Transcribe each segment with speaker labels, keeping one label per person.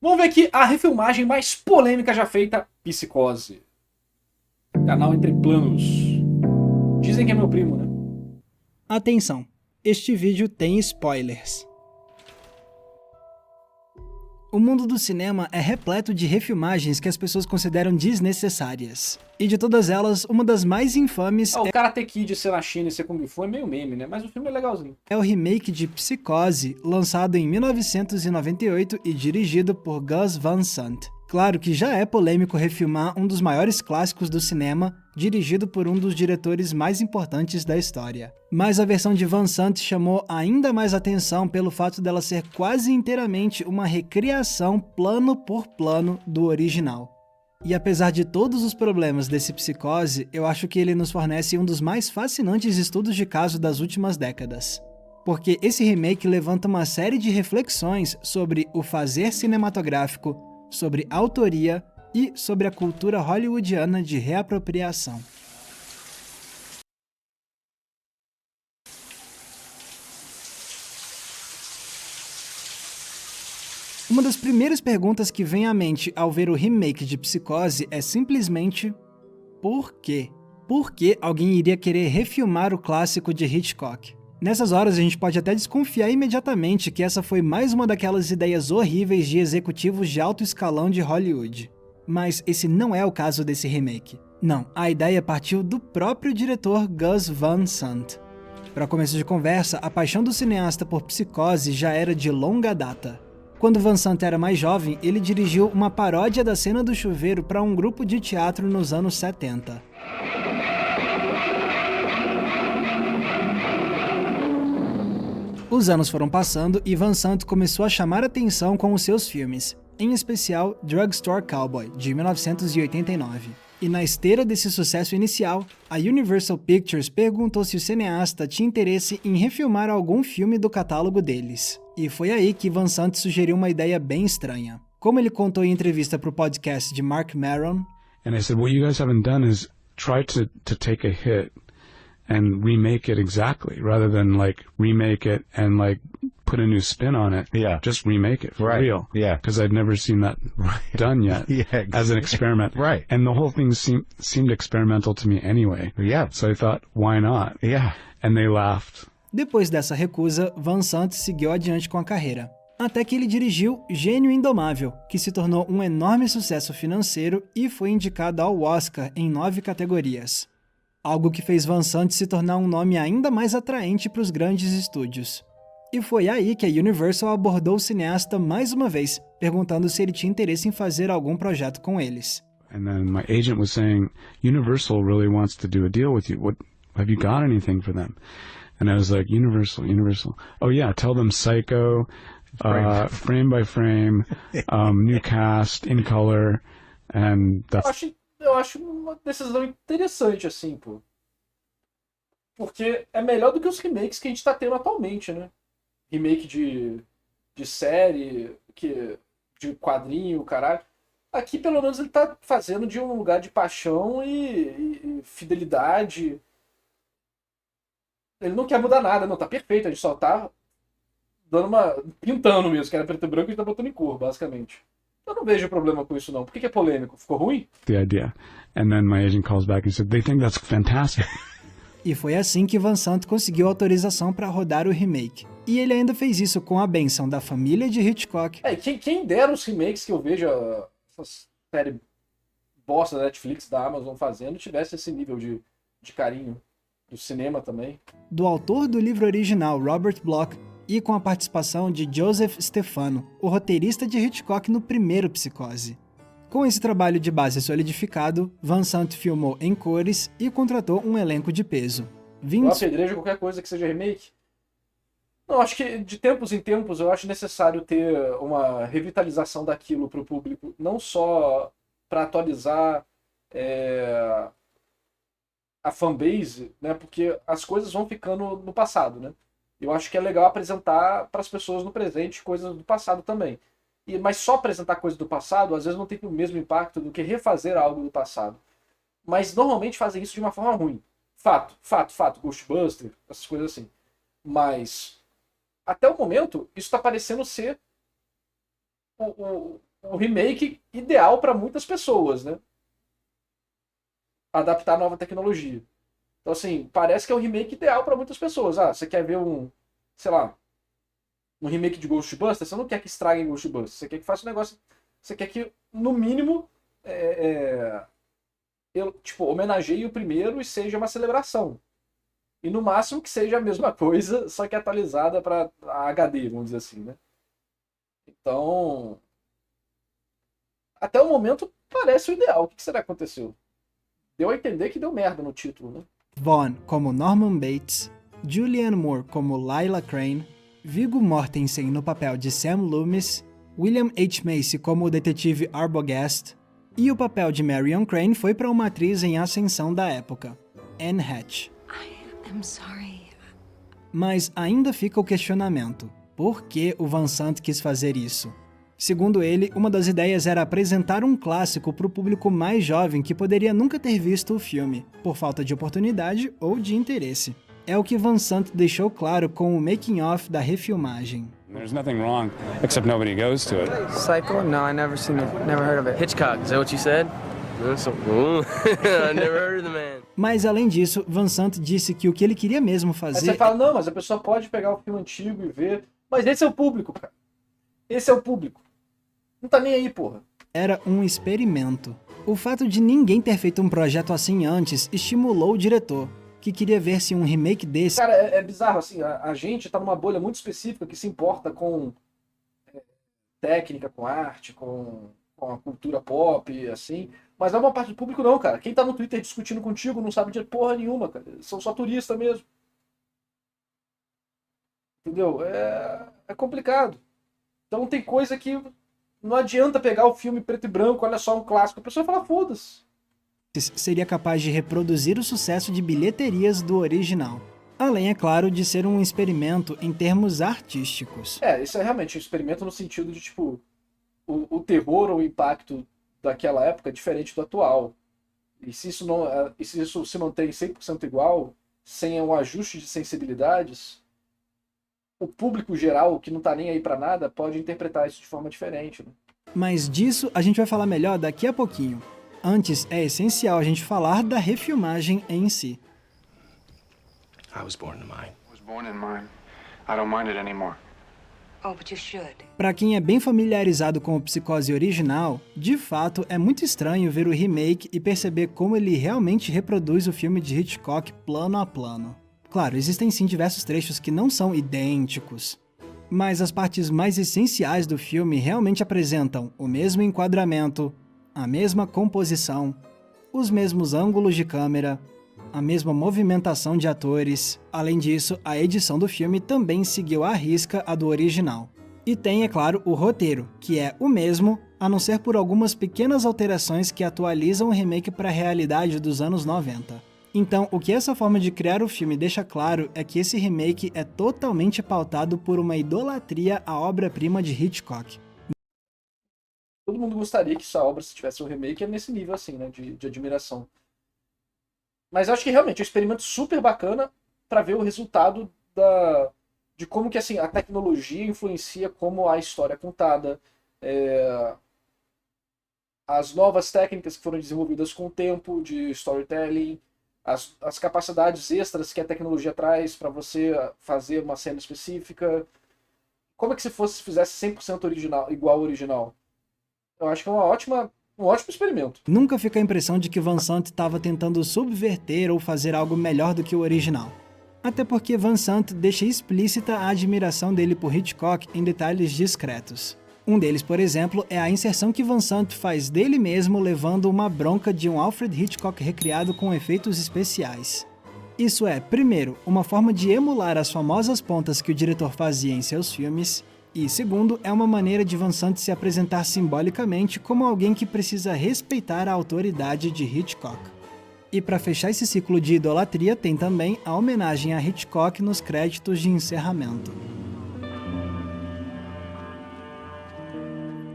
Speaker 1: Vamos ver aqui a refilmagem mais polêmica já feita, Psicose. Canal Entre Planos. Dizem que é meu primo, né?
Speaker 2: Atenção, este vídeo tem spoilers. O mundo do cinema é repleto de refilmagens que as pessoas consideram desnecessárias. E de todas elas, uma das mais infames
Speaker 1: O Karate Kid ser na China e ser Kung Fu é meio meme, né? Mas o filme é legalzinho.
Speaker 2: é o remake de Psicose, lançado em 1998 e dirigido por Gus Van Sant. Claro que já é polêmico refilmar um dos maiores clássicos do cinema, dirigido por um dos diretores mais importantes da história. Mas a versão de Van Sant chamou ainda mais atenção pelo fato dela ser quase inteiramente uma recriação plano por plano do original. E apesar de todos os problemas desse Psicose, eu acho que ele nos fornece um dos mais fascinantes estudos de caso das últimas décadas. Porque esse remake levanta uma série de reflexões sobre o fazer cinematográfico, sobre autoria e sobre a cultura hollywoodiana de reapropriação. Uma das primeiras perguntas que vem à mente ao ver o remake de Psicose é simplesmente: por quê? Por que alguém iria querer refilmar o clássico de Hitchcock? Nessas horas a gente pode até desconfiar imediatamente que essa foi mais uma daquelas ideias horríveis de executivos de alto escalão de Hollywood. Mas esse não é o caso desse remake. Não, a ideia partiu do próprio diretor Gus Van Sant. Para começo de conversa, a paixão do cineasta por Psicose já era de longa data. Quando Van Sant era mais jovem, ele dirigiu uma paródia da cena do chuveiro para um grupo de teatro nos anos 70. Os anos foram passando e Van Sant começou a chamar atenção com os seus filmes, em especial Drugstore Cowboy, de 1989. E na esteira desse sucesso inicial, a Universal Pictures perguntou se o cineasta tinha interesse em refilmar algum filme do catálogo deles. E foi aí que Van Sant sugeriu uma ideia bem estranha. Como ele contou em entrevista para o podcast de Mark Maron,
Speaker 3: And I said, what you guys haven't done is try to take a hit and remake it exactly, rather than like remake it and like put a new spin on it.
Speaker 4: Yeah.
Speaker 3: Just remake it for
Speaker 4: Right.
Speaker 3: real.
Speaker 4: Yeah.
Speaker 3: Because I'd never seen that done yet.
Speaker 4: Yeah,
Speaker 3: As an experiment.
Speaker 4: Right.
Speaker 3: And the whole thing seemed experimental to me anyway.
Speaker 4: Yeah.
Speaker 3: So I thought, why not?
Speaker 4: Yeah.
Speaker 3: And they laughed.
Speaker 2: depois dessa recusa, Van Sant seguiu adiante com a carreira. Até que ele dirigiu Gênio Indomável, que se tornou um enorme sucesso financeiro e foi indicado ao Oscar em 9 categorias. Algo que fez Van Sant se tornar um nome ainda mais atraente para os grandes estúdios. E foi aí que a Universal abordou o cineasta mais uma vez, perguntando se ele tinha interesse em fazer algum projeto com eles.
Speaker 3: And then my agent was saying, Universal really wants to do a deal with you. What, have you got anything for them? And I was like, Universal. Oh yeah, tell them Psycho, frame by frame, new cast, in color, and that's...
Speaker 1: Eu acho uma decisão interessante, assim, pô. Porque é melhor do que os remakes que a gente tá tendo atualmente, né? Remake de série, de quadrinho, caralho. Aqui, pelo menos, ele tá fazendo de um lugar de paixão e fidelidade. Ele não quer mudar nada, não, tá perfeito. A gente só tá pintando mesmo, que era preto e branco, a gente tá botando em cor, basicamente. Eu não vejo problema com isso, não. Por que é polêmico? Ficou ruim?
Speaker 3: the idea. And then my agent calls back and said, they think that's fantastic.
Speaker 2: E foi assim que Van Sant conseguiu autorização para rodar o remake. E ele ainda fez isso com a bênção da família de Hitchcock,
Speaker 1: Quem dera os remakes que eu vejo essas séries bosta da Netflix, da Amazon fazendo, tivesse esse nível de carinho do cinema também.
Speaker 2: do autor do livro original Robert Bloch e com a participação de Joseph Stefano, o roteirista de Hitchcock no primeiro Psicose. Com esse trabalho de base solidificado, Van Sant filmou em cores e contratou um elenco de peso.
Speaker 1: Eu apedrejo qualquer coisa que seja remake. Não, acho que de tempos em tempos eu acho necessário ter uma revitalização daquilo para o público, não só para atualizar a fanbase, né? Porque as coisas vão ficando no passado, né? Eu acho que é legal apresentar para as pessoas no presente coisas do passado também. Mas só apresentar coisas do passado, às vezes não tem o mesmo impacto do que refazer algo do passado. Mas normalmente fazem isso de uma forma ruim. Fato. Ghostbuster, essas coisas assim. Mas, até o momento, isso está parecendo ser um remake ideal para muitas pessoas, né? Adaptar a nova tecnologia. Então, assim, parece que é um remake ideal para muitas pessoas. Ah, você quer ver sei lá, um remake de Ghostbusters? Você não quer que estraguem Ghostbusters. Você quer que faça um negócio... Você quer que, no mínimo, tipo, homenageie o primeiro e seja uma celebração. E no máximo que seja a mesma coisa, só que atualizada para HD, vamos dizer assim, né? Então, até o momento parece o ideal. O que será que aconteceu? Deu a entender que deu merda no título, né?
Speaker 2: Vaughn como Norman Bates, Julianne Moore como Lila Crane, Viggo Mortensen no papel de Sam Loomis, William H. Macy como o detetive Arbogast, e o papel de Marion Crane foi para uma atriz em ascensão da época, Anne Hatch.
Speaker 4: I'm sorry.
Speaker 2: Mas ainda fica o questionamento: por que o Van Sant quis fazer isso? Segundo ele, uma das ideias era apresentar um clássico para o público mais jovem que poderia nunca ter visto o filme, por falta de oportunidade ou de interesse. É o que Van Sant deixou claro com o making-of da refilmagem.
Speaker 3: There's nothing wrong, except nobody goes to it.
Speaker 5: Psycho? No, I never seen it. Never heard of it.
Speaker 6: Hitchcock, is that what you said? I never heard of the man.
Speaker 2: Mas além disso, Van Sant disse que o que ele queria mesmo
Speaker 1: Aí
Speaker 2: fazer...
Speaker 1: você fala, não, mas a pessoa pode pegar o filme antigo e ver. Mas esse é o público, cara. Esse é o público. Não tá nem aí, porra.
Speaker 2: Era um experimento. O fato de ninguém ter feito um projeto assim antes estimulou o diretor, que queria ver se um remake desse...
Speaker 1: Cara, é bizarro, assim, a gente tá numa bolha muito específica que se importa com técnica, com arte, com a cultura pop, assim. Mas a maior parte do público não, cara. Quem tá no Twitter discutindo contigo não sabe de porra nenhuma, cara. São só turistas mesmo. Entendeu? É complicado. Então tem coisa que não adianta pegar o filme preto e branco, olha só, um clássico. A pessoa fala, foda-se.
Speaker 2: seria capaz de reproduzir o sucesso de bilheterias do original. Além, é claro, de ser um experimento em termos artísticos.
Speaker 1: Isso é realmente um experimento no sentido de, tipo, o terror ou o impacto daquela época é diferente do atual. E se isso se mantém 100% igual, sem um ajuste de sensibilidades, o público geral, que não tá nem aí pra nada, pode interpretar isso de forma diferente, né?
Speaker 2: Mas disso a gente vai falar melhor daqui a pouquinho. Antes, é essencial a gente falar da refilmagem em si.
Speaker 6: I was born in mine.
Speaker 7: I was born in mine. I don't mind it anymore.
Speaker 4: Oh, but you should.
Speaker 2: Pra quem é bem familiarizado com o Psicose original, de fato é muito estranho ver o remake e perceber como ele realmente reproduz o filme de Hitchcock plano a plano. Claro, existem sim diversos trechos que não são idênticos, mas as partes mais essenciais do filme realmente apresentam o mesmo enquadramento, a mesma composição, os mesmos ângulos de câmera, a mesma movimentação de atores. Além disso, a edição do filme também seguiu à risca a do original. E tem, é claro, o roteiro, que é o mesmo, a não ser por algumas pequenas alterações que atualizam o remake para a realidade dos anos 90. Então, o que essa forma de criar o filme deixa claro é que esse remake é totalmente pautado por uma idolatria à obra-prima de Hitchcock.
Speaker 1: Todo mundo gostaria que essa obra, se tivesse um remake, é nesse nível, assim, né, de admiração. Mas eu acho que realmente é um experimento super bacana para ver o resultado de como que, assim, a tecnologia influencia como a história é contada, as novas técnicas que foram desenvolvidas com o tempo de storytelling, as capacidades extras que a tecnologia traz para você fazer uma cena específica. Como é que se fizesse 100% original, igual ao original? Eu acho que é um ótimo experimento.
Speaker 2: Nunca fica a impressão de que Van Sant estava tentando subverter ou fazer algo melhor do que o original. Até porque Van Sant deixa explícita a admiração dele por Hitchcock em detalhes discretos. Um deles, por exemplo, é a inserção que Van Sant faz dele mesmo levando uma bronca de um Alfred Hitchcock recriado com efeitos especiais. Isso é, primeiro, uma forma de emular as famosas pontas que o diretor fazia em seus filmes, e segundo, é uma maneira de Van Sant se apresentar simbolicamente como alguém que precisa respeitar a autoridade de Hitchcock. E para fechar esse ciclo de idolatria, tem também a homenagem a Hitchcock nos créditos de encerramento.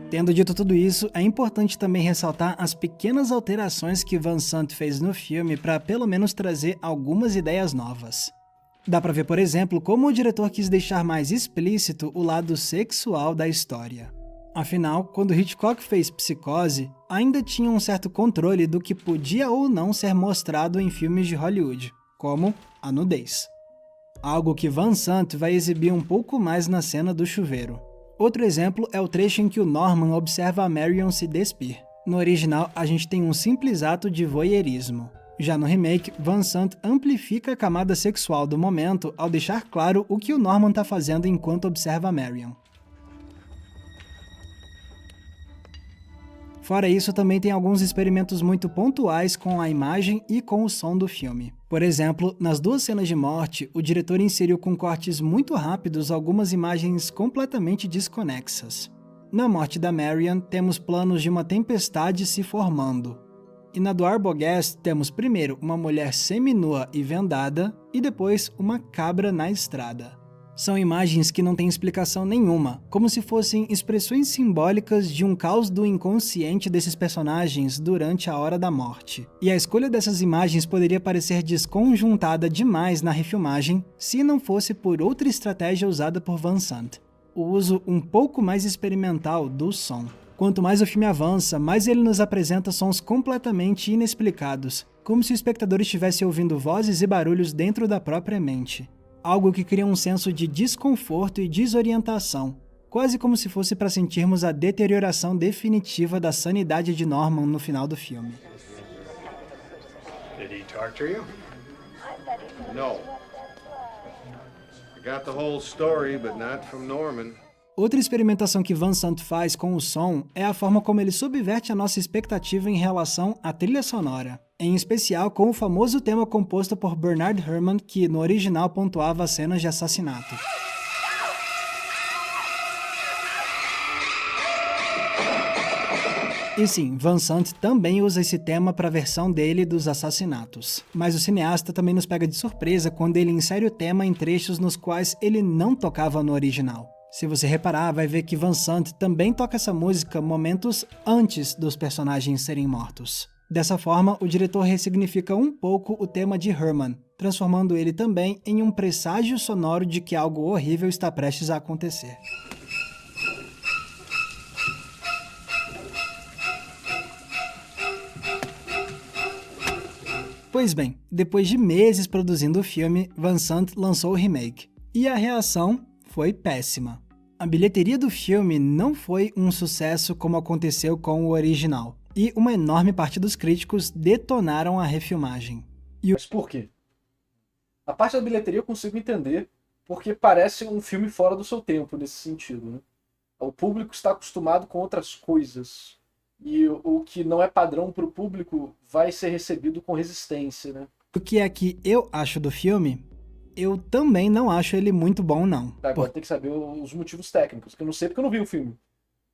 Speaker 2: Tendo dito tudo isso, é importante também ressaltar as pequenas alterações que Van Sant fez no filme para pelo menos trazer algumas ideias novas. Dá pra ver, por exemplo, como o diretor quis deixar mais explícito o lado sexual da história. Afinal, quando Hitchcock fez Psicose, ainda tinha um certo controle do que podia ou não ser mostrado em filmes de Hollywood, como a nudez. Algo que Van Sant vai exibir um pouco mais na cena do chuveiro. Outro exemplo é o trecho em que o Norman observa a Marion se despir. No original, a gente tem um simples ato de voyeurismo. Já no remake, Van Sant amplifica a camada sexual do momento ao deixar claro o que o Norman está fazendo enquanto observa a Marion. Fora isso, também tem alguns experimentos muito pontuais com a imagem e com o som do filme. Por exemplo, nas duas cenas de morte, o diretor inseriu com cortes muito rápidos algumas imagens completamente desconexas. Na morte da Marion, temos planos de uma tempestade se formando. E na do Arbogast, temos primeiro uma mulher seminua e vendada, e depois uma cabra na estrada. São imagens que não têm explicação nenhuma, como se fossem expressões simbólicas de um caos do inconsciente desses personagens durante a hora da morte. E a escolha dessas imagens poderia parecer desconjuntada demais na refilmagem se não fosse por outra estratégia usada por Van Sant: o uso um pouco mais experimental do som. Quanto mais o filme avança, mais ele nos apresenta sons completamente inexplicados, como se o espectador estivesse ouvindo vozes e barulhos dentro da própria mente. Algo que cria um senso de desconforto e desorientação, quase como se fosse para sentirmos a deterioração definitiva da sanidade de Norman no final do filme.
Speaker 8: Did he talk to you? No. I got the whole story, but not from Norman.
Speaker 2: Outra experimentação que Van Sant faz com o som é a forma como ele subverte a nossa expectativa em relação à trilha sonora, em especial com o famoso tema composto por Bernard Herrmann, que no original pontuava as cenas de assassinato. E sim, Van Sant também usa esse tema para a versão dele dos assassinatos. Mas o cineasta também nos pega de surpresa quando ele insere o tema em trechos nos quais ele não tocava no original. Se você reparar, vai ver que Van Sant também toca essa música momentos antes dos personagens serem mortos. Dessa forma, o diretor ressignifica um pouco o tema de Herrmann, transformando ele também em um presságio sonoro de que algo horrível está prestes a acontecer. Pois bem, depois de meses produzindo o filme, Van Sant lançou o remake. E a reação foi péssima. A bilheteria do filme não foi um sucesso como aconteceu com o original, e uma enorme parte dos críticos detonaram a refilmagem.
Speaker 1: Mas por quê? A parte da bilheteria eu consigo entender, porque parece um filme fora do seu tempo nesse sentido, né? O público está acostumado com outras coisas, e o que não é padrão para o público vai ser recebido com resistência, né?
Speaker 2: O que é que eu acho do filme? Eu também não acho ele muito bom, não.
Speaker 1: Agora tem que saber os motivos técnicos, que eu não sei porque eu não vi o filme.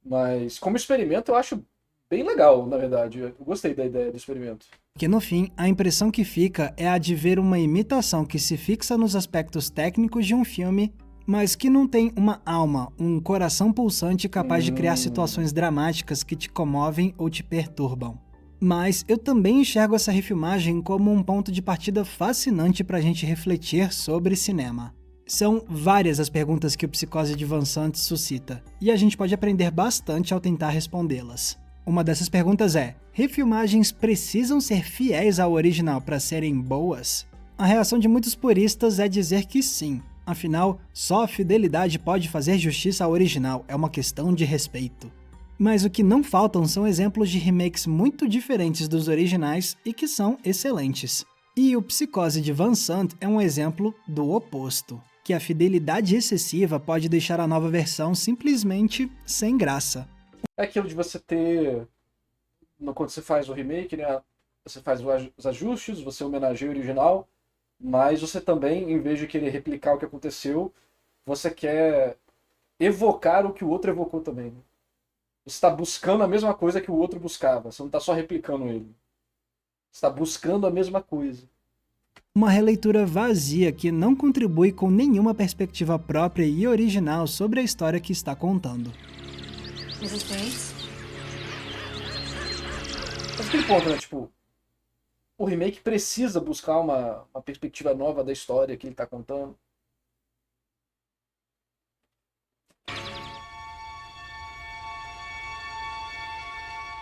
Speaker 1: Mas como experimento eu acho bem legal, na verdade. Eu gostei da ideia do experimento.
Speaker 2: Porque no fim, a impressão que fica é a de ver uma imitação que se fixa nos aspectos técnicos de um filme, mas que não tem uma alma, um coração pulsante capaz de criar situações dramáticas que te comovem ou te perturbam. Mas eu também enxergo essa refilmagem como um ponto de partida fascinante para a gente refletir sobre cinema. São várias as perguntas que o Psicose de Van Sant suscita, e a gente pode aprender bastante ao tentar respondê-las. Uma dessas perguntas é: refilmagens precisam ser fiéis ao original para serem boas? A reação de muitos puristas é dizer que sim. Afinal, só a fidelidade pode fazer justiça ao original, é uma questão de respeito. Mas o que não faltam são exemplos de remakes muito diferentes dos originais e que são excelentes. E o Psicose de Van Sant é um exemplo do oposto, que a fidelidade excessiva pode deixar a nova versão simplesmente sem graça.
Speaker 1: É aquilo de você ter, quando você faz o remake, né, você faz os ajustes, você homenageia o original, mas você também, em vez de querer replicar o que aconteceu, você quer evocar o que o outro evocou também, né? Você está buscando a mesma coisa que o outro buscava. Você não está só replicando ele. Você está buscando a mesma coisa.
Speaker 2: Uma releitura vazia que não contribui com nenhuma perspectiva própria e original sobre a história que está contando.
Speaker 4: Mrs. Bates?
Speaker 1: Mas aquele ponto, né? Tipo, o remake precisa buscar uma perspectiva nova da história que ele está contando.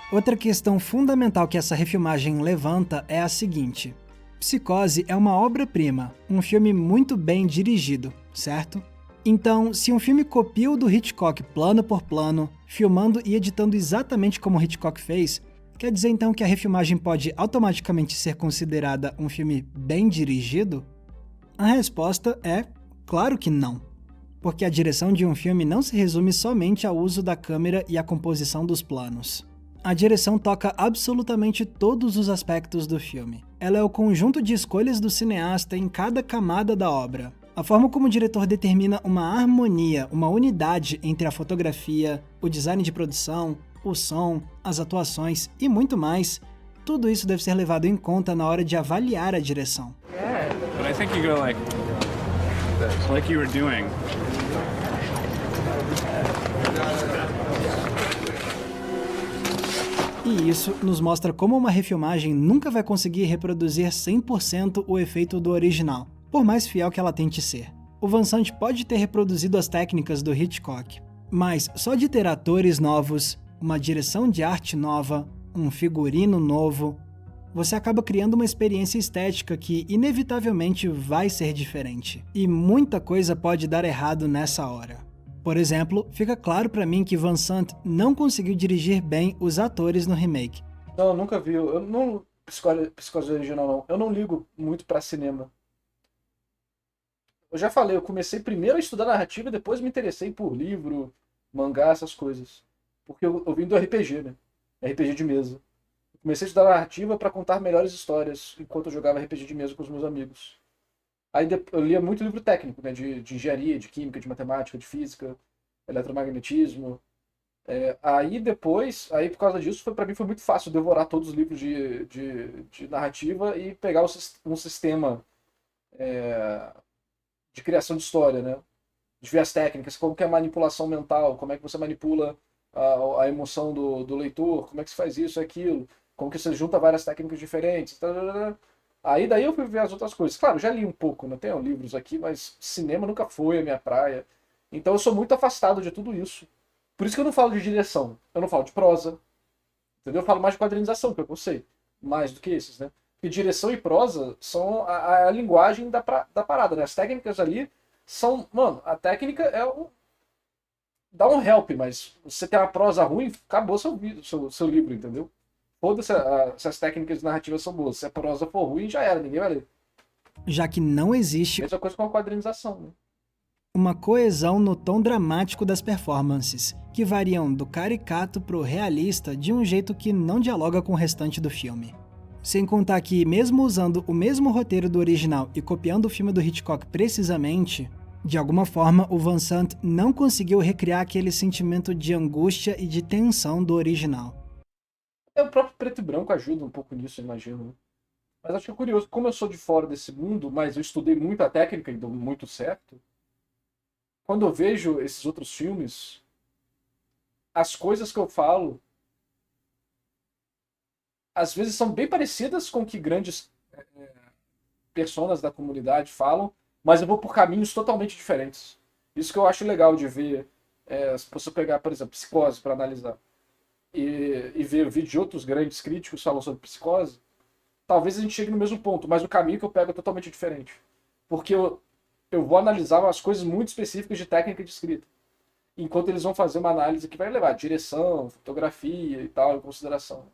Speaker 2: Outra questão fundamental que essa refilmagem levanta é a seguinte: Psicose é uma obra-prima, um filme muito bem dirigido, certo? Então, se um filme copia o do Hitchcock plano por plano, filmando e editando exatamente como Hitchcock fez, quer dizer então que a refilmagem pode automaticamente ser considerada um filme bem dirigido? A resposta é claro que não. Porque a direção de um filme não se resume somente ao uso da câmera e à composição dos planos. A direção toca absolutamente todos os aspectos do filme. Ela é o conjunto de escolhas do cineasta em cada camada da obra. A forma como o diretor determina uma harmonia, uma unidade entre a fotografia, o design de produção, o som, as atuações e muito mais, tudo isso deve ser levado em conta na hora de avaliar a direção.
Speaker 3: But I think you go like you were doing.
Speaker 2: E isso nos mostra como uma refilmagem nunca vai conseguir reproduzir 100% o efeito do original, por mais fiel que ela tente ser. O Van Sant pode ter reproduzido as técnicas do Hitchcock, mas só de ter atores novos, uma direção de arte nova, um figurino novo, você acaba criando uma experiência estética que inevitavelmente vai ser diferente. E muita coisa pode dar errado nessa hora. Por exemplo, fica claro pra mim que Van Sant não conseguiu dirigir bem os atores no remake.
Speaker 1: Não, eu nunca vi. Eu não. Psicose original não. Eu não ligo muito pra cinema. Eu já falei, eu comecei primeiro a estudar narrativa e depois me interessei por livro, mangá, essas coisas. Porque eu vim do RPG, né? RPG de mesa. Eu comecei a estudar narrativa pra contar melhores histórias enquanto eu jogava RPG de mesa com os meus amigos. Aí eu lia muito livro técnico, né? De engenharia, de química, de matemática, de física, eletromagnetismo. Aí depois, por causa disso, pra mim foi muito fácil devorar todos os livros de narrativa e pegar um sistema de criação de história, né? De ver as técnicas, como que é a manipulação mental, como é que você manipula a emoção do leitor, como é que se faz isso e aquilo, como que você junta várias técnicas diferentes. Aí daí eu fui ver as outras coisas. Claro, já li um pouco, né? Tenho livros aqui, mas cinema nunca foi a minha praia. Então eu sou muito afastado de tudo isso. Por isso que eu não falo de direção, eu não falo de prosa. Entendeu? Eu falo mais de quadrinização, que eu sei. Mais do que esses, né? Porque direção e prosa são a linguagem da parada, né? As técnicas ali são... Mano, a técnica é dá um help, mas você tem uma prosa ruim, acabou seu livro, entendeu? Todas essas técnicas narrativas são boas. Se a prosa for ruim, já era, ninguém vai ler.
Speaker 2: Já que não existe
Speaker 1: Mesma coisa com a quadrinização, né?
Speaker 2: uma coesão no tom dramático das performances, que variam do caricato pro realista de um jeito que não dialoga com o restante do filme. Sem contar que, mesmo usando o mesmo roteiro do original e copiando o filme do Hitchcock precisamente, de alguma forma o Van Sant não conseguiu recriar aquele sentimento de angústia e de tensão do original.
Speaker 1: O próprio preto e branco ajuda um pouco nisso, eu imagino. Né? Mas acho que é curioso, como eu sou de fora desse mundo, mas eu estudei muito a técnica e deu muito certo, quando eu vejo esses outros filmes, as coisas que eu falo, às vezes são bem parecidas com o que grandes personas da comunidade falam, mas eu vou por caminhos totalmente diferentes. Isso que eu acho legal de ver, se você pegar, por exemplo, Psicose para analisar, e ver o vídeo de outros grandes críticos falando sobre Psicose, talvez a gente chegue no mesmo ponto, mas o caminho que eu pego é totalmente diferente. Porque eu vou analisar umas coisas muito específicas de técnica de escrita, enquanto eles vão fazer uma análise que vai levar direção, fotografia e tal em consideração.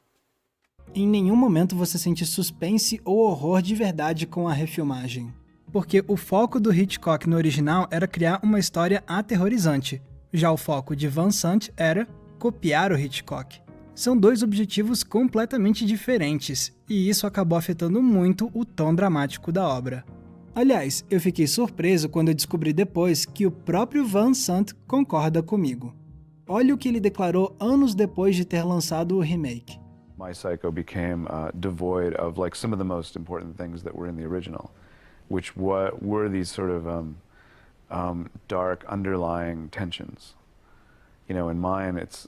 Speaker 2: Em nenhum momento você sente suspense ou horror de verdade com a refilmagem. Porque o foco do Hitchcock no original era criar uma história aterrorizante. Já o foco de Van Sant era copiar o Hitchcock. São dois objetivos completamente diferentes, e isso acabou afetando muito o tom dramático da obra. Aliás, eu fiquei surpreso quando eu descobri depois que o próprio Van Sant concorda comigo. Olha o que ele declarou anos depois de ter lançado o remake.
Speaker 9: My Psycho became devoid of like some of the most important things that were in the original, which were these sort of dark underlying tensions. You know, in mine, it's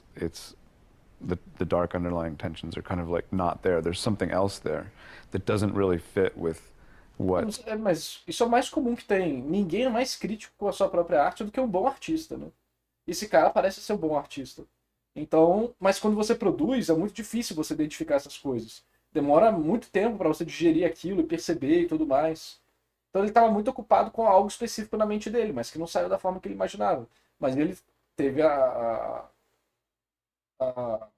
Speaker 9: the dark underlying tensions are kind of like not there. There's something else there that doesn't really fit with what.
Speaker 1: Mas isso é o mais comum que tem. Ninguém é mais crítico com a sua própria arte do que um bom artista, né? Esse cara parece ser um bom artista. Então, mas quando você produz, é muito difícil você identificar essas coisas. Demora muito tempo para você digerir aquilo e perceber e tudo mais. Então ele estava muito ocupado com algo específico na mente dele, mas que não saiu da forma que ele imaginava. Mas ele teve a, a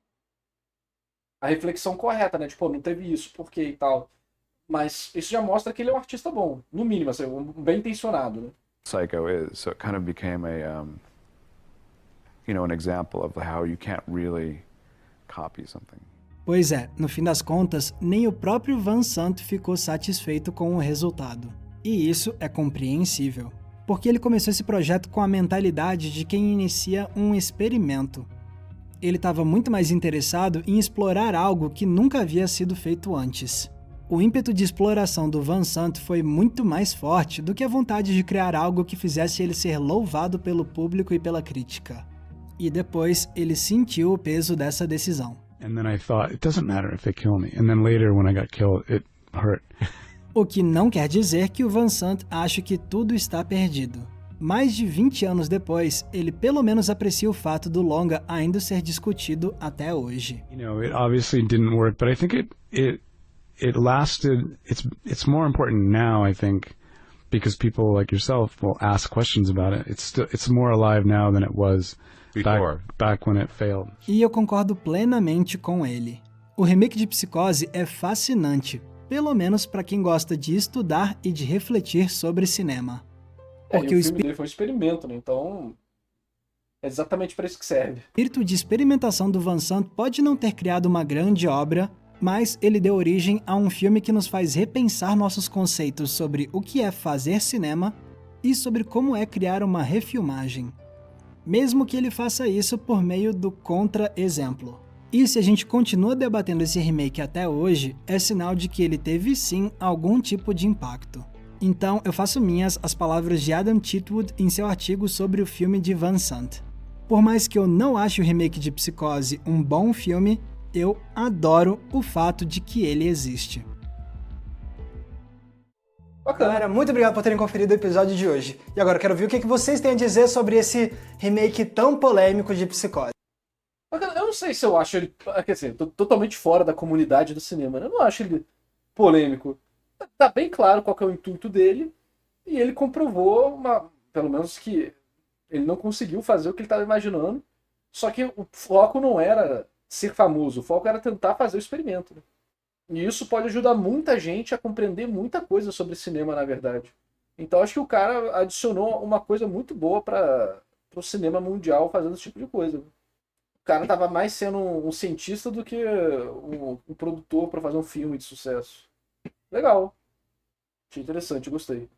Speaker 1: reflexão correta, né? Tipo, não teve isso, por quê e tal. Mas isso já mostra que ele é um artista bom, no mínimo, assim, um bem intencionado, né?
Speaker 9: Psycho is. So it kind of became an example of how you can't really copy something.
Speaker 2: Pois é, no fim das contas, nem o próprio Van Sant ficou satisfeito com o resultado. E isso é compreensível, porque ele começou esse projeto com a mentalidade de quem inicia um experimento. Ele estava muito mais interessado em explorar algo que nunca havia sido feito antes. O ímpeto de exploração do Van Sant foi muito mais forte do que a vontade de criar algo que fizesse ele ser louvado pelo público e pela crítica. E depois ele sentiu o peso dessa decisão.
Speaker 3: And then I thought, it doesn't matter if they kill me. And then later, when I got killed, it hurt.
Speaker 2: O que não quer dizer que o Van Sant ache que tudo está perdido. Mais de 20 anos depois, ele pelo menos aprecia o fato do longa ainda ser discutido até hoje.
Speaker 3: You know, it obviously didn't work, but I think it lasted. It's more important now, I think, because people like yourself will ask questions about it. It's more alive now than it was back when it failed.
Speaker 2: E eu concordo plenamente com ele. O remake de Psicose é fascinante, pelo menos para quem gosta de estudar e de refletir sobre cinema.
Speaker 1: Porque o filme dele foi um experimento, né? Então é exatamente para isso que serve.
Speaker 2: O espírito de experimentação do Van Sant pode não ter criado uma grande obra, mas ele deu origem a um filme que nos faz repensar nossos conceitos sobre o que é fazer cinema e sobre como é criar uma refilmagem. Mesmo que ele faça isso por meio do contra-exemplo. E se a gente continua debatendo esse remake até hoje, é sinal de que ele teve sim algum tipo de impacto. Então eu faço minhas as palavras de Adam Chitwood em seu artigo sobre o filme de Van Sant. Por mais que eu não ache o remake de Psicose um bom filme, eu adoro o fato de que ele existe.
Speaker 10: Galera, muito obrigado por terem conferido o episódio de hoje. E agora eu quero ver o que vocês têm a dizer sobre esse remake tão polêmico de Psicose.
Speaker 1: Eu não sei se eu acho ele... Quer dizer, tô totalmente fora da comunidade do cinema, né? Eu não acho ele polêmico. Tá bem claro qual que é o intuito dele, e ele comprovou, pelo menos que ele não conseguiu fazer o que ele estava imaginando, só que o foco não era ser famoso, o foco era tentar fazer o experimento. Né? E isso pode ajudar muita gente a compreender muita coisa sobre cinema, na verdade. Então acho que o cara adicionou uma coisa muito boa para o cinema mundial fazendo esse tipo de coisa. O cara estava mais sendo um cientista do que um produtor para fazer um filme de sucesso. Legal. Achei interessante, gostei.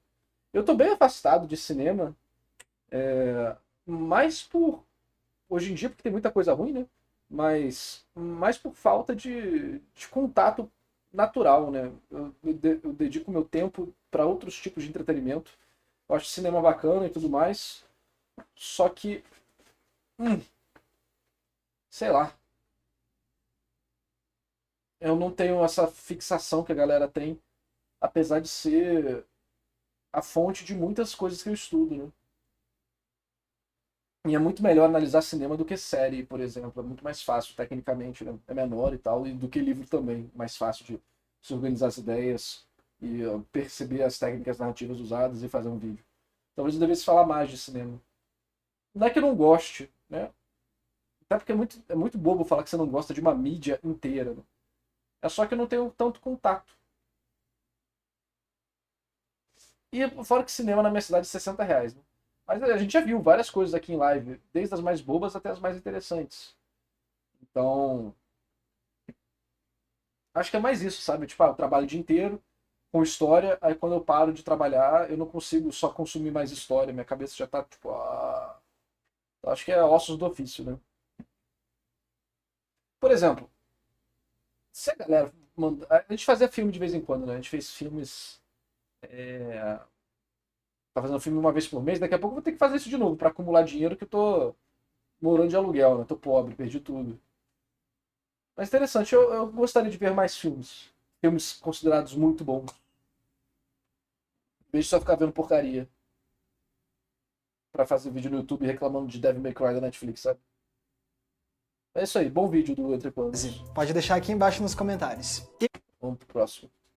Speaker 1: Eu tô bem afastado de cinema, mais por... Hoje em dia, porque tem muita coisa ruim, né? Mas mais por falta de contato natural, né? Eu dedico meu tempo para outros tipos de entretenimento. Eu acho cinema bacana e tudo mais. Só que... sei lá. Eu não tenho essa fixação que a galera tem, apesar de ser a fonte de muitas coisas que eu estudo, né? E é muito melhor analisar cinema do que série, por exemplo. É muito mais fácil, tecnicamente, né? É menor e tal, e do que livro também. Mais fácil de se organizar as ideias e perceber as técnicas narrativas usadas e fazer um vídeo. Talvez eu devesse falar mais de cinema. Não é que eu não goste, né? Até porque é muito bobo falar que você não gosta de uma mídia inteira, né? É só que eu não tenho tanto contato. E fora que cinema na minha cidade é R$60, né? Mas a gente já viu várias coisas aqui em live, desde as mais bobas até as mais interessantes. Então, acho que é mais isso, sabe? Tipo, eu trabalho o dia inteiro com história, aí quando eu paro de trabalhar, eu não consigo só consumir mais história, minha cabeça já tá tipo... Acho que é ossos do ofício, né? Por exemplo, se a galera manda... A gente fazia filme de vez em quando, né? A gente fez filmes... Tá fazendo filme uma vez por mês, daqui a pouco eu vou ter que fazer isso de novo pra acumular dinheiro, que eu tô morando de aluguel, né? Tô pobre, perdi tudo. Mas interessante, eu gostaria de ver mais filmes. Filmes considerados muito bons. Em vez de só ficar vendo porcaria. Pra fazer vídeo no YouTube reclamando de Devil May Cry da Netflix, sabe? É isso aí, bom vídeo do Entre Planos.
Speaker 10: Pode deixar aqui embaixo nos comentários.
Speaker 1: Vamos pro próximo.